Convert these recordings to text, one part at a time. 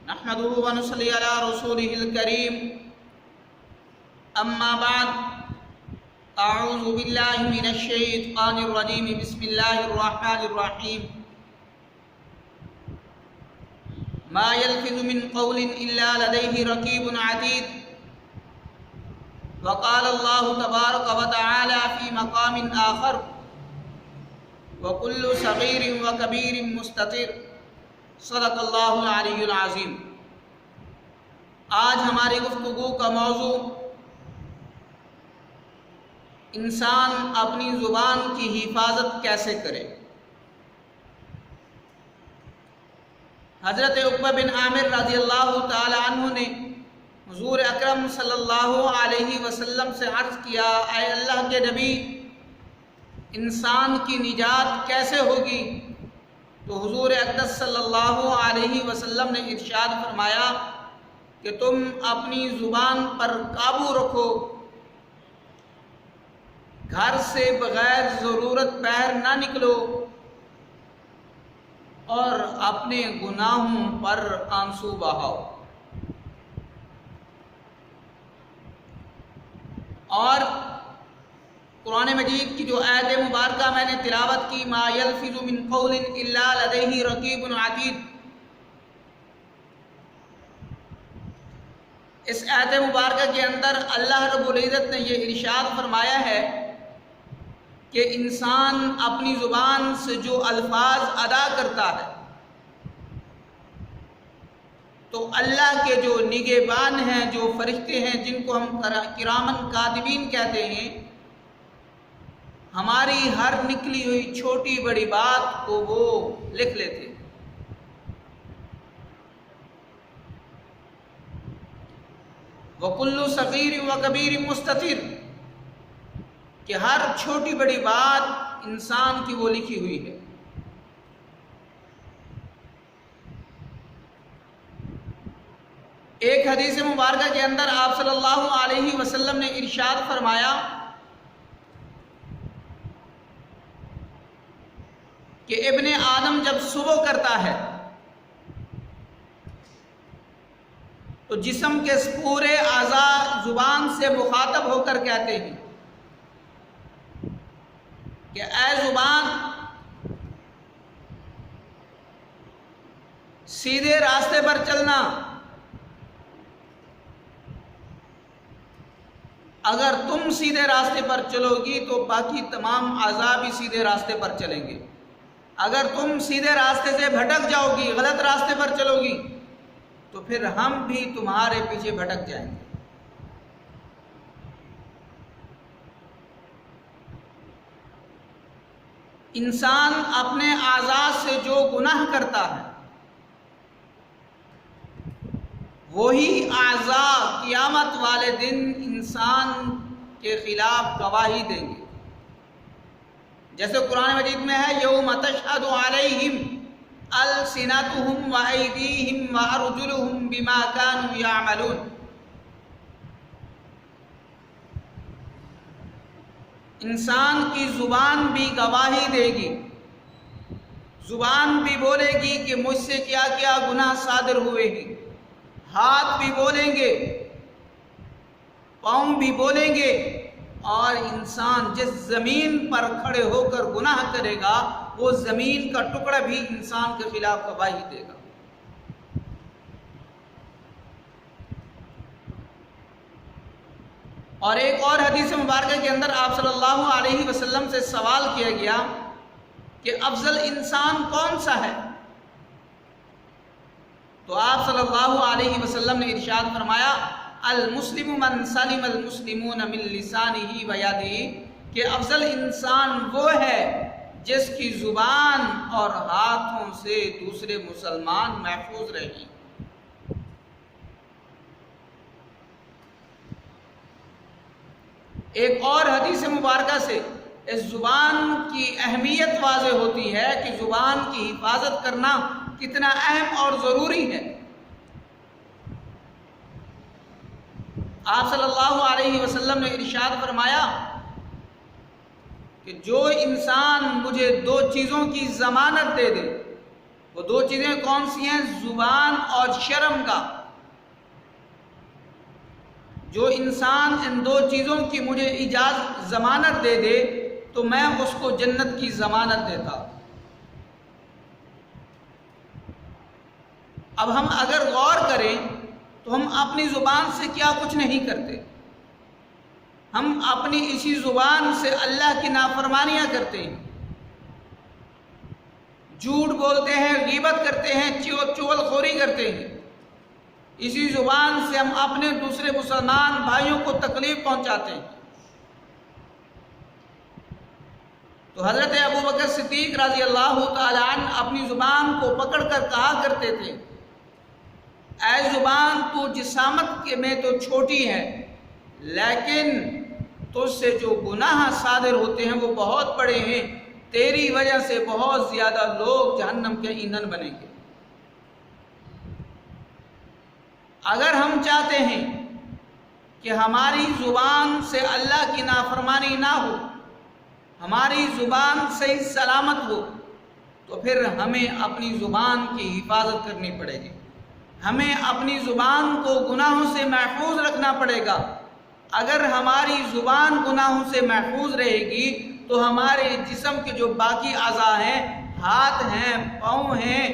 نحمده ونصلي على رسوله الكريم أما بعد أعوذ بالله من الشيطان الرجيم بسم الله الرحمن الرحيم ما يلفظ من قول إلا لديه رقيب عتيد وقال الله تبارك وتعالى في مقام آخر وكل صغير وكبير مستتر صدق اللہ العلی العظیم۔ آج ہماری گفتگو کا موضوع انسان اپنی زبان کی حفاظت کیسے کرے۔ حضرت عقبہ بن عامر رضی اللہ تعالی عنہ نے حضور اکرم صلی اللہ علیہ وسلم سے عرض کیا، اے اللہ کے نبی، انسان کی نجات کیسے ہوگی؟ تو حضور اقدس صلی اللہ علیہ وسلم نے ارشاد فرمایا کہ تم اپنی زبان پر قابو رکھو، گھر سے بغیر ضرورت باہر نہ نکلو اور اپنے گناہوں پر آنسو بہاؤ۔ اور قرآن مجید کی جو آیت مبارکہ میں نے تلاوت کی، ما یلفظ من قول الا لدیہ رقیب عتید، اس آیت مبارکہ کے اندر اللہ رب العزت نے یہ ارشاد فرمایا ہے کہ انسان اپنی زبان سے جو الفاظ ادا کرتا ہے تو اللہ کے جو نگہبان ہیں، جو فرشتے ہیں جن کو ہم کرامن کاتبین کہتے ہیں، ہماری ہر نکلی ہوئی چھوٹی بڑی بات کو وہ لکھ لیتے۔ وَكُلُّ صَغِيرٍ وَكَبِيرٍ مُسْتَتِرٍ، کہ ہر چھوٹی بڑی بات انسان کی وہ لکھی ہوئی ہے۔ ایک حدیث مبارکہ کے اندر آپ صلی اللہ علیہ وسلم نے ارشاد فرمایا کہ ابن آدم جب صبح کرتا ہے تو جسم کے پورے اعضاء زبان سے مخاطب ہو کر کہتے ہیں کہ اے زبان، سیدھے راستے پر چلنا، اگر تم سیدھے راستے پر چلو گی تو باقی تمام اعضاء بھی سیدھے راستے پر چلیں گے، اگر تم سیدھے راستے سے بھٹک جاؤ گی، غلط راستے پر چلو گی، تو پھر ہم بھی تمہارے پیچھے بھٹک جائیں گے۔ انسان اپنے اعضاء سے جو گناہ کرتا ہے وہی اعضاء قیامت والے دن انسان کے خلاف گواہی دیں گے۔ جیسے قرآن مجید میں ہے، یوم تشہد علیہم السنتہم وایدیہم وارجلہم بما کانوا یعملون۔ انسان کی زبان بھی گواہی دے گی، زبان بھی بولے گی کہ مجھ سے کیا کیا گناہ صادر ہوئے ہیں، ہاتھ بھی بولیں گے، پاؤں بھی بولیں گے، اور انسان جس زمین پر کھڑے ہو کر گناہ کرے گا وہ زمین کا ٹکڑا بھی انسان کے خلاف گواہی دے گا۔ اور ایک اور حدیث مبارکہ کے اندر آپ صلی اللہ علیہ وسلم سے سوال کیا گیا کہ افضل انسان کون سا ہے؟ تو آپ صلی اللہ علیہ وسلم نے ارشاد فرمایا، المسلم من سلم المسلمون من لسانہ و یدہ، کہ افضل انسان وہ ہے جس کی زبان اور ہاتھوں سے دوسرے مسلمان محفوظ رہیں۔ ایک اور حدیث مبارکہ سے اس زبان کی اہمیت واضح ہوتی ہے کہ زبان کی حفاظت کرنا کتنا اہم اور ضروری ہے۔ آپ صلی اللہ علیہ وسلم نے ارشاد فرمایا کہ جو انسان مجھے دو چیزوں کی ضمانت دے دے، وہ دو چیزیں کون سی ہیں؟ زبان اور شرم کا. جو انسان ان دو چیزوں کی مجھے ضمانت دے دے تو میں اس کو جنت کی ضمانت دیتا. اب ہم اگر غور کریں تو ہم اپنی زبان سے کیا کچھ نہیں کرتے. ہم اپنی اسی زبان سے اللہ کی نافرمانیاں کرتے ہیں، جھوٹ بولتے ہیں، غیبت کرتے ہیں، چغل خوری کرتے ہیں. اسی زبان سے ہم اپنے دوسرے مسلمان بھائیوں کو تکلیف پہنچاتے ہیں. تو حضرت ابوبکر صدیق رضی اللہ تعالی عنہ اپنی زبان کو پکڑ کر کہا کرتے تھے، اے زبان تو جسامت میں تو چھوٹی ہے، لیکن تجھ سے جو گناہ صادر ہوتے ہیں وہ بہت بڑے ہیں. تیری وجہ سے بہت زیادہ لوگ جہنم کے ایندھن بنیں گے. اگر ہم چاہتے ہیں کہ ہماری زبان سے اللہ کی نافرمانی نہ ہو، ہماری زبان صحیح سلامت ہو، تو پھر ہمیں اپنی زبان کی حفاظت کرنی پڑے گی. ہمیں اپنی زبان کو گناہوں سے محفوظ رکھنا پڑے گا. اگر ہماری زبان گناہوں سے محفوظ رہے گی تو ہمارے جسم کے جو باقی اعضاء ہیں، ہاتھ ہیں، پاؤں ہیں،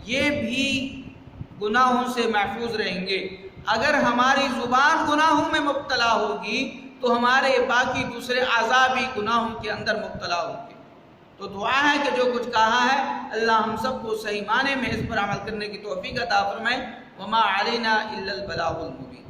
یہ بھی گناہوں سے محفوظ رہیں گے. اگر ہماری زبان گناہوں میں مبتلا ہوگی تو ہمارے باقی دوسرے اعضاء بھی گناہوں کے اندر مبتلا ہوں گے. تو دعا ہے کہ جو کچھ کہا ہے اللہ ہم سب کو صحیح معنی میں اس پر عمل کرنے کی توفیق عطا فرمائے. وما علینا الا البلاغ المبین.